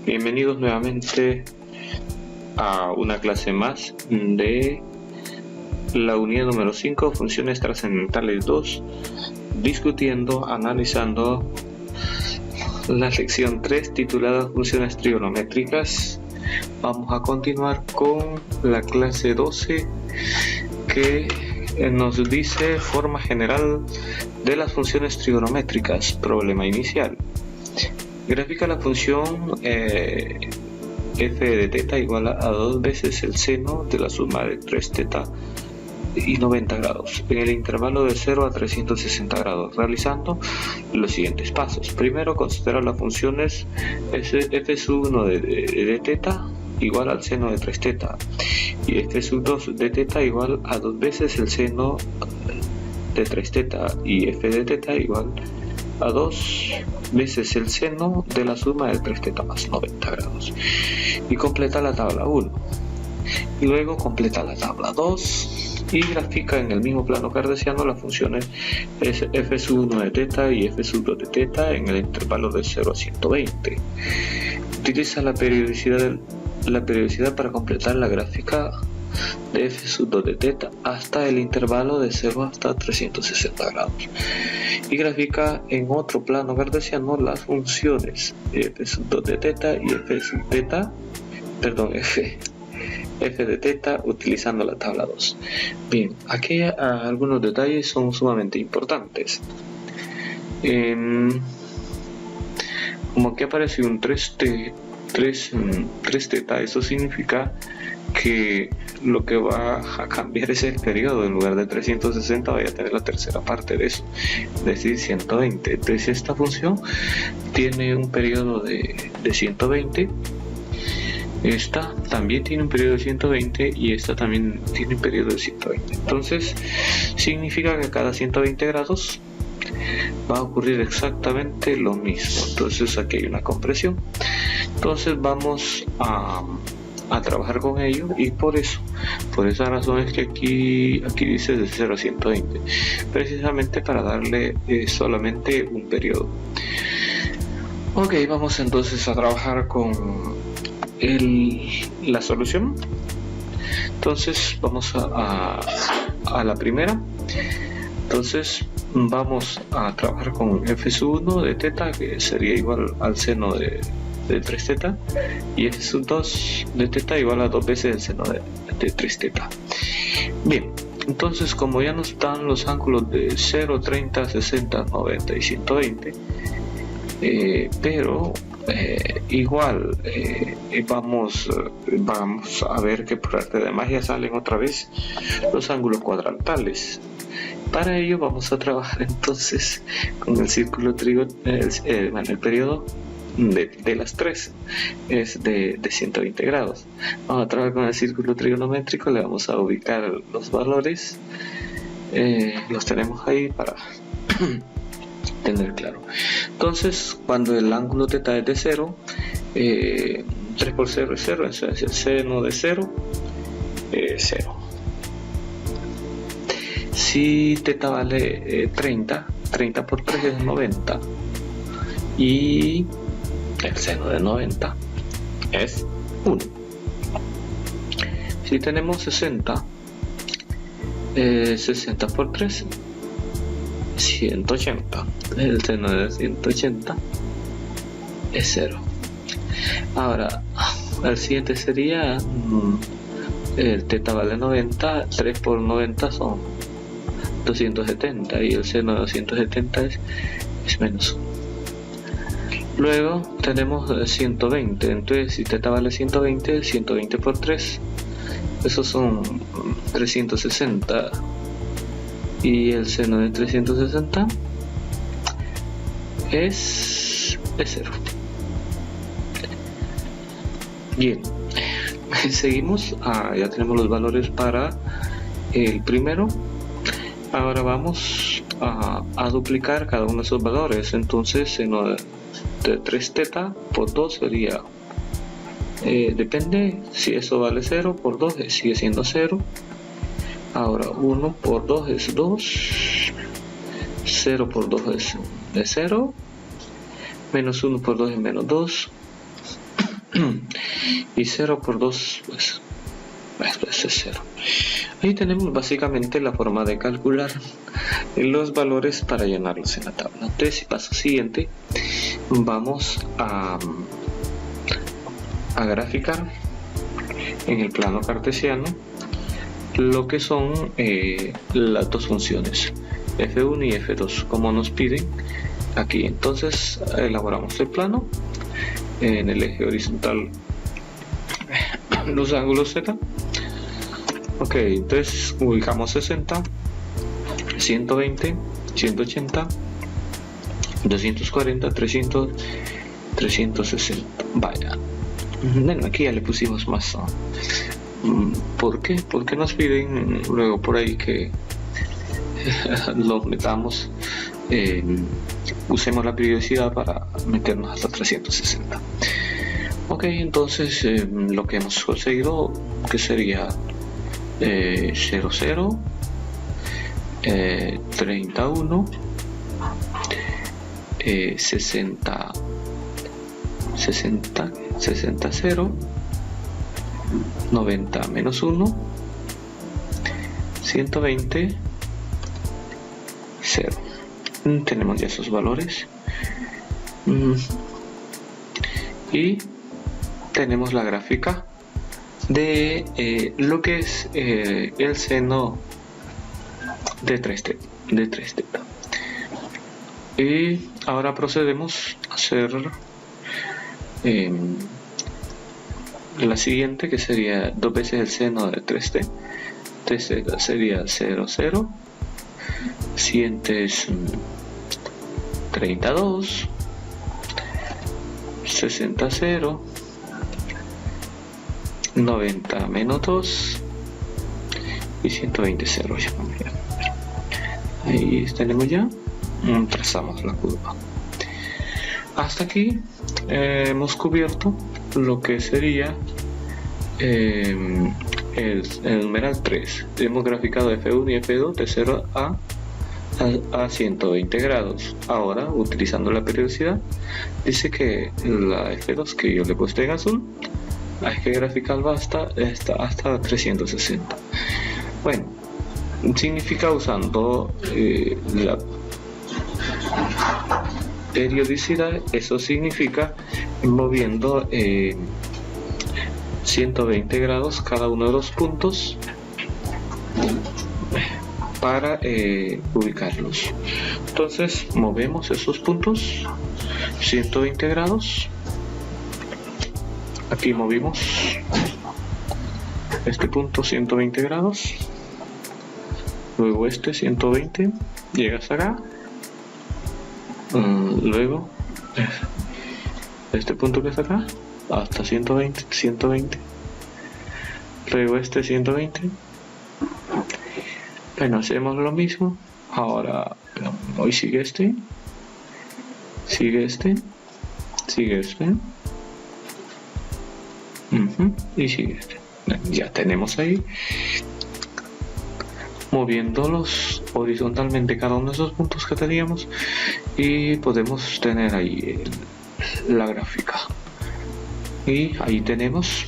Bienvenidos nuevamente a una clase más de la unidad número 5, funciones trascendentales 2, discutiendo, analizando la sección 3 titulada funciones trigonométricas. Vamos a continuar con la clase 12 que nos dice forma general de las funciones trigonométricas. Problema inicial. Grafica la función f de teta igual a 2 veces el seno de la suma de 3 teta y 90 grados en el intervalo de 0 a 360 grados, realizando los siguientes pasos. Primero, considera las funciones f sub 1 de teta igual al seno de 3 teta y f sub 2 de teta igual a 2 veces el seno de 3 teta y f de teta igual a 2 veces el seno de la suma de 3 teta más 90 grados. Y completa la tabla 1. Y luego completa la tabla 2 y grafica en el mismo plano cartesiano las funciones f sub 1 de teta y f sub 2 de teta en el intervalo de 0 a 120. Utiliza la periodicidad para completar la gráfica de f sub 2 de teta hasta el intervalo de 0 hasta 360 grados y grafica en otro plano cartesiano las funciones f sub 2 de teta y f de teta utilizando la tabla 2. Bien, aquí algunos detalles son sumamente importantes. Como aquí aparece un 3 teta, eso significa que lo que va a cambiar es el periodo. En lugar de 360 vaya a tener la tercera parte de eso, es decir, 120. Entonces esta función tiene un periodo de 120, esta también tiene un periodo de 120 y esta también tiene un periodo de 120. Entonces significa que cada 120 grados va a ocurrir exactamente lo mismo. Entonces aquí hay una compresión. Entonces vamos a trabajar con ello y por esa razón es que aquí dice de 0 a 120, precisamente para darle solamente un periodo. Ok, vamos entonces a trabajar con la solución. Entonces vamos a la primera. Entonces vamos a trabajar con f sub 1 de teta, que sería igual al seno de 3 teta, y f sub 2 de teta igual a 2 veces el seno de 3 teta. Bien, entonces como ya nos dan los ángulos de 0, 30, 60, 90 y 120, pero igual vamos a ver que por arte de magia salen otra vez los ángulos cuadrantales. Para ello vamos a trabajar entonces con el círculo el periodo de las tres es de 120 grados. Vamos a trabajar con el círculo trigonométrico, le vamos a ubicar los valores, los tenemos ahí para tener claro. Entonces cuando el ángulo teta es de 0, 3 por 0 es 0, entonces el seno de 0 es 0. Si teta vale 30 por 3 es 90 y el seno de 90 es 1. Si tenemos 60, 60 por 3, 180. El seno de 180 es 0. Ahora, el siguiente sería el teta vale 90, 3 por 90 son 270 y el seno de 270 es menos 1. Luego tenemos 120, entonces si teta vale 120, 120 por 3, esos son 360 y el seno de 360 es 0. Bien, seguimos, ya tenemos los valores para el primero. Ahora vamos a duplicar cada uno de esos valores. Entonces seno de 3 teta por 2 sería, depende si eso vale 0, por 2 sigue siendo 0. Ahora 1 por 2 es 2, 0 por 2 es 0, menos 1 por 2 es menos 2, y 0 por 2 pues es 0. Ahí tenemos básicamente la forma de calcular los valores para llenarlos en la tabla. Entonces, paso siguiente, vamos a graficar en el plano cartesiano lo que son las dos funciones f1 y f2 como nos piden aquí. Entonces elaboramos el plano en el eje horizontal, los ángulos z. Ok, entonces ubicamos 60, 120, 180, 240, 300, 360. Vaya, bueno, aquí ya le pusimos más, ¿no? ¿Por qué? Porque nos piden luego por ahí que lo metamos, usemos la periodicidad para meternos hasta 360. Ok, entonces lo que hemos conseguido, que sería 0, 0, 31, 60, 60, 60, 0, 90 menos 1, 120, 0. Tenemos ya esos valores. Y tenemos la gráfica de lo que es el seno de 3θ. Y ahora procedemos a hacer la siguiente, que sería 2 veces el seno de 3θ. 3θ sería 0, 0. Siguientes 32, 60, 0, 90 menos 2 y 120, 0. Ahí tenemos ya, trazamos la curva. Hasta aquí hemos cubierto lo que sería el numeral 3. Hemos graficado f1 y f2 de 0 a 120 grados. Ahora, utilizando la periodicidad, dice que la f2, que yo le he puesto en azul, hay que graficarlo hasta 360. Bueno, significa usando la periodicidad. Eso significa moviendo 120 grados cada uno de los puntos para ubicarlos. Entonces movemos esos puntos 120 grados. Aquí movimos este punto 120 grados, luego este 120, llegas acá, luego este punto que está acá hasta 120, luego este 120. Bueno, hacemos lo mismo. Ahora hoy sigue este, sigue este, y sigue este. Ya tenemos ahí, moviéndolos horizontalmente cada uno de esos puntos que teníamos, y podemos tener ahí la gráfica. Y ahí tenemos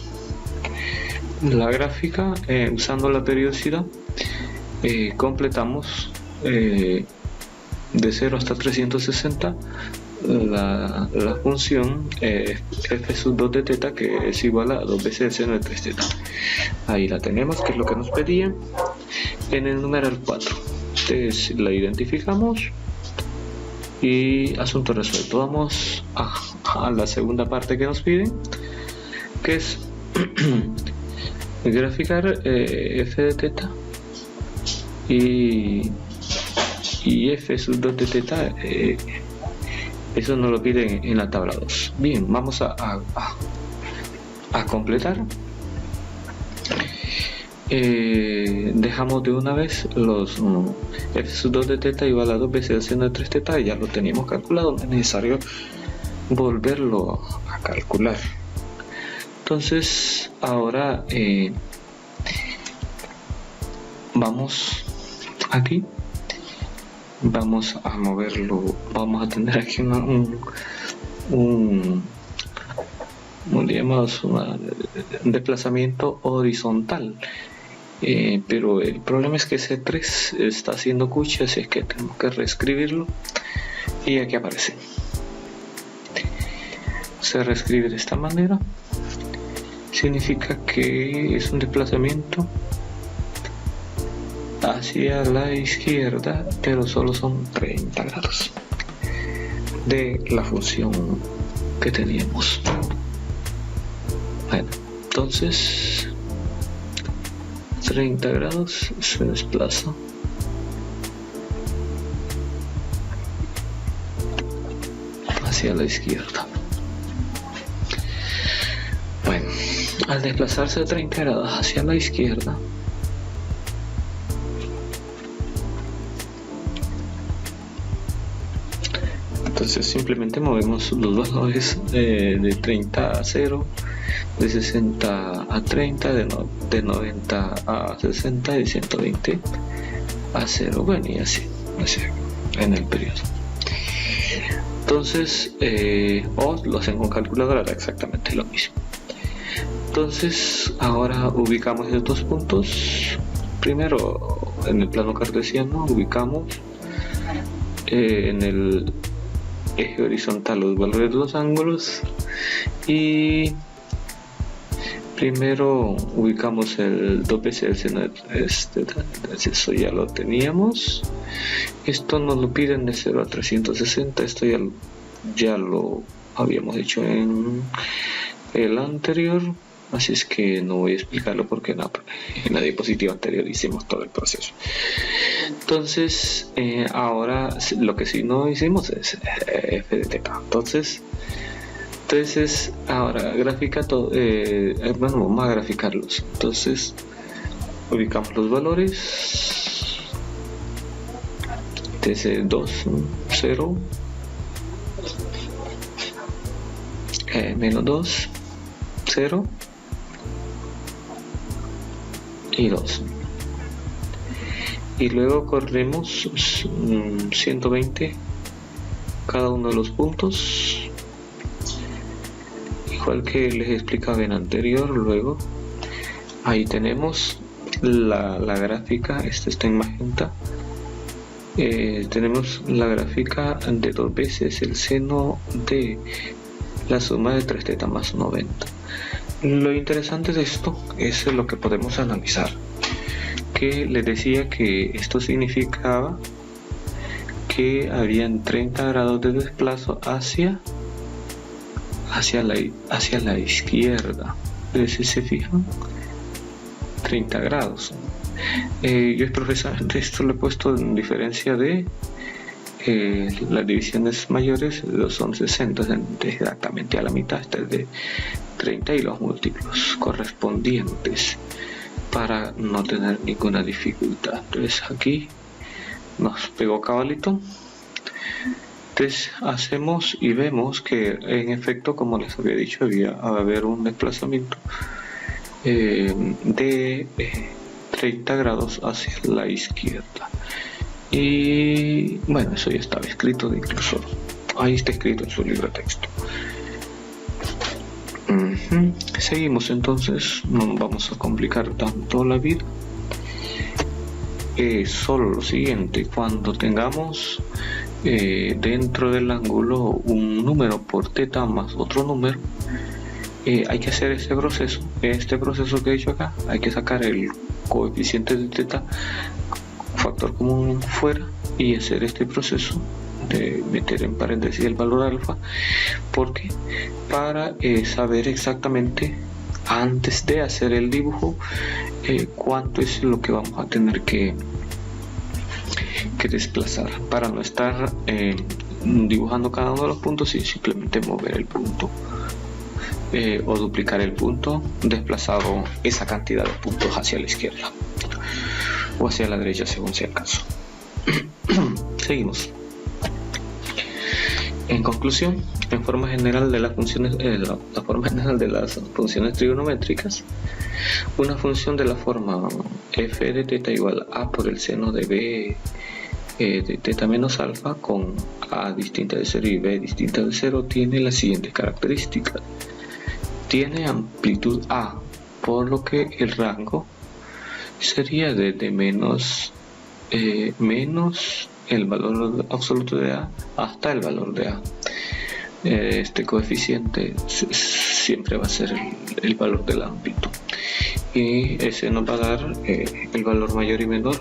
la gráfica. Usando la periodicidad completamos de 0 hasta 360 la función f sub 2 de θ, que es igual a 2 veces el seno de 3θ. Ahí la tenemos, que es lo que nos pedía en el numeral 4. Entonces la identificamos y asunto resuelto. Vamos a la segunda parte que nos piden, que es graficar f de θ y f sub 2 de θ. Eso nos lo piden en la tabla 2. Bien, vamos a completar. Dejamos de una vez los f sub 2 de θ igual a 2 veces el seno de 3θ. Ya lo teníamos calculado, no es necesario volverlo a calcular. Entonces ahora vamos aquí, vamos a moverlo, vamos a tener aquí le llamamos un desplazamiento horizontal. Pero el problema es que C3 está haciendo cucha, así es que tenemos que reescribirlo, y aquí aparece. Se reescribe de esta manera. Significa que es un desplazamiento hacia la izquierda, pero solo son 30 grados de la función que teníamos. Bueno, entonces 30 grados se desplaza hacia la izquierda. Bueno, al desplazarse 30 grados hacia la izquierda, entonces simplemente movemos los valores de 30 a 0, de 60 a 30, de 90 a 60 y de 120 a 0, bueno, y así en el periodo. Entonces, o lo hacen con calculadora, era exactamente lo mismo. Entonces, ahora ubicamos estos dos puntos. Primero, en el plano cartesiano, ubicamos en el eje horizontal los valores de los ángulos, y primero ubicamos el 2 veces el seno de eso ya lo teníamos. Esto nos lo piden de 0 a 360, esto ya lo habíamos hecho en el anterior, así es que no voy a explicarlo porque en la diapositiva anterior hicimos todo el proceso. Entonces, ahora lo que sí no hicimos es f de teta. Entonces ahora grafica todo. Bueno, vamos a graficarlos. Entonces, ubicamos los valores. Desde 2, 0, menos 2, 0 y 2. Y luego corremos 120 cada uno de los puntos, igual que les explicaba en anterior. Luego ahí tenemos la gráfica, esta está en magenta. Tenemos la gráfica de 2 veces el seno de la suma de 3 teta más 90. Lo interesante de esto es lo que podemos analizar, que les decía que esto significaba que habían 30 grados de desplazo hacia la izquierda. Entonces, si se fijan, 30 grados. Yo expresamente esto lo he puesto en diferencia de las divisiones mayores, son 60, exactamente a la mitad, esta es de 30 y los múltiplos correspondientes, para no tener ninguna dificultad. Entonces aquí nos pegó cabalito. Entonces hacemos y vemos que en efecto, como les había dicho, va a haber un desplazamiento de 30 grados hacia la izquierda. Y bueno, eso ya estaba escrito, incluso ahí está escrito en su libro de texto. Seguimos entonces, no vamos a complicar tanto la vida. Solo lo siguiente: cuando tengamos dentro del ángulo un número por teta más otro número, hay que hacer este proceso que he hecho acá. Hay que sacar el coeficiente de teta, factor común fuera, y hacer este proceso de meter en paréntesis el valor alfa, porque para saber exactamente, antes de hacer el dibujo, cuánto es lo que vamos a tener que desplazar, para no estar dibujando cada uno de los puntos y simplemente mover el punto o duplicar el punto desplazado esa cantidad de puntos hacia la izquierda o hacia la derecha, según sea el caso. Seguimos. En conclusión, en forma general de las funciones, la forma general de las funciones trigonométricas, una función de la forma f de teta igual a por el seno de b de teta menos alfa con a distinta de 0 y b distinta de 0 tiene las siguientes características. tiene amplitud A, por lo que el rango sería desde menos el valor absoluto de A hasta el valor de A. Este coeficiente siempre va a ser el valor de la amplitud, y ese nos va a dar el valor mayor y menor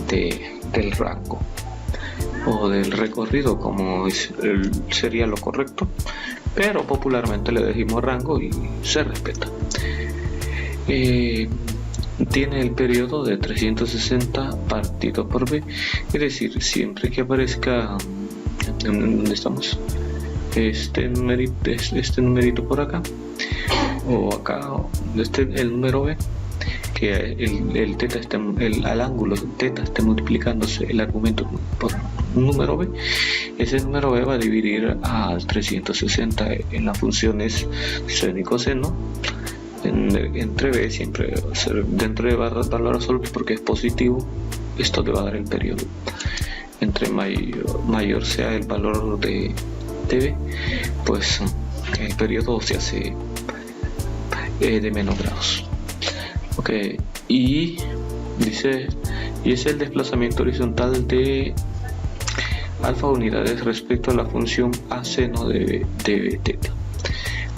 del rango o del recorrido, como sería lo correcto, pero popularmente le decimos rango y se respeta. Tiene el periodo de 360 partido por B, es decir, siempre que aparezca, ¿dónde estamos? Este numerito por acá, o acá, el número B, que el teta al ángulo teta esté multiplicándose el argumento por un número B, ese número B va a dividir a 360 en las funciones seno y coseno. Entre B siempre va a ser dentro de valor absoluto porque es positivo. Esto te va a dar el periodo. Entre mayor sea el valor de B, pues el periodo se hace de menos grados. Ok, y dice, y es el desplazamiento horizontal de alfa unidades respecto a la función a seno de B teta.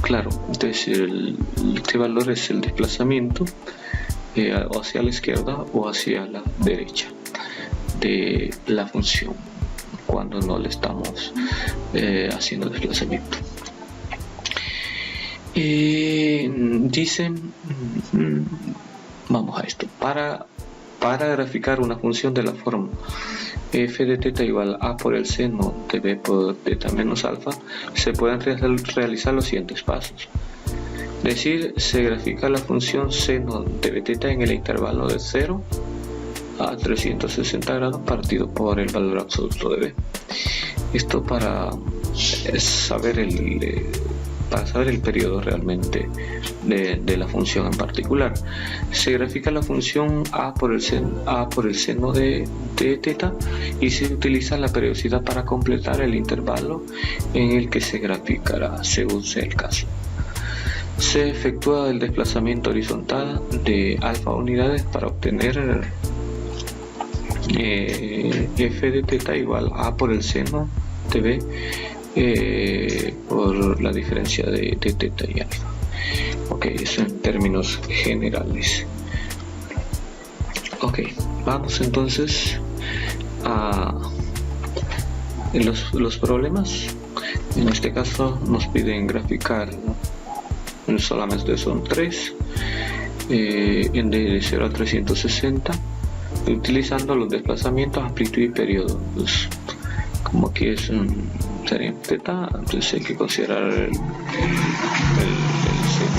Claro, entonces este valor es el desplazamiento hacia la izquierda o hacia la derecha de la función cuando no le estamos haciendo desplazamiento. Dicen, vamos a esto, para graficar una función de la forma f de teta igual a por el seno de b por teta menos alfa, se pueden realizar los siguientes pasos. Es decir, se grafica la función seno de b teta en el intervalo de 0 a 360 grados partido por el valor absoluto de b. Esto para saber el periodo realmente de la función en particular. Se grafica la función a por el seno de teta y se utiliza la periodicidad para completar el intervalo en el que se graficará según sea el caso. Se efectúa el desplazamiento horizontal de alfa unidades para obtener f de teta igual a por el seno de b por la diferencia de teta y alfa. Ok, eso en términos generales. Ok, vamos entonces a los problemas. En este caso nos piden graficar, solamente son 3, de 0 a 360, utilizando los desplazamientos, amplitud y periodo. Pues, como aquí es sería teta, entonces hay que considerar el seno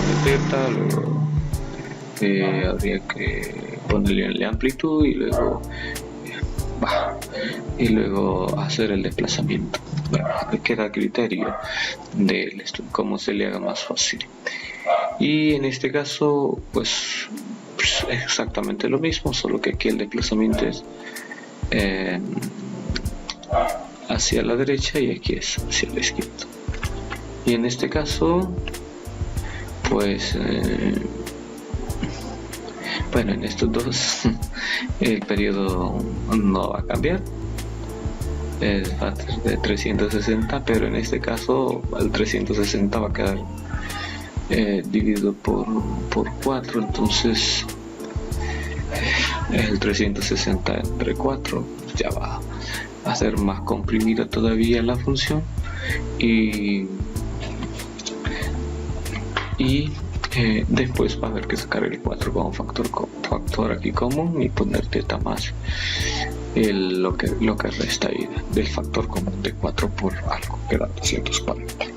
de teta, luego habría que ponerle la amplitud y luego hacer el desplazamiento. Bueno, queda a criterio de cómo se le haga más fácil. Y en este caso pues es exactamente lo mismo, solo que aquí el desplazamiento es hacia la derecha y aquí es hacia la izquierda. Y en este caso pues bueno, en estos dos el periodo no va a cambiar, va a ser de 360, pero en este caso el 360 va a quedar dividido por 4, entonces el 360 entre 4 ya va a ser más comprimida todavía la función, y después va a haber que sacar el 4 como factor aquí común y poner teta más lo que resta ahí del factor común de 4 por algo, que da 240.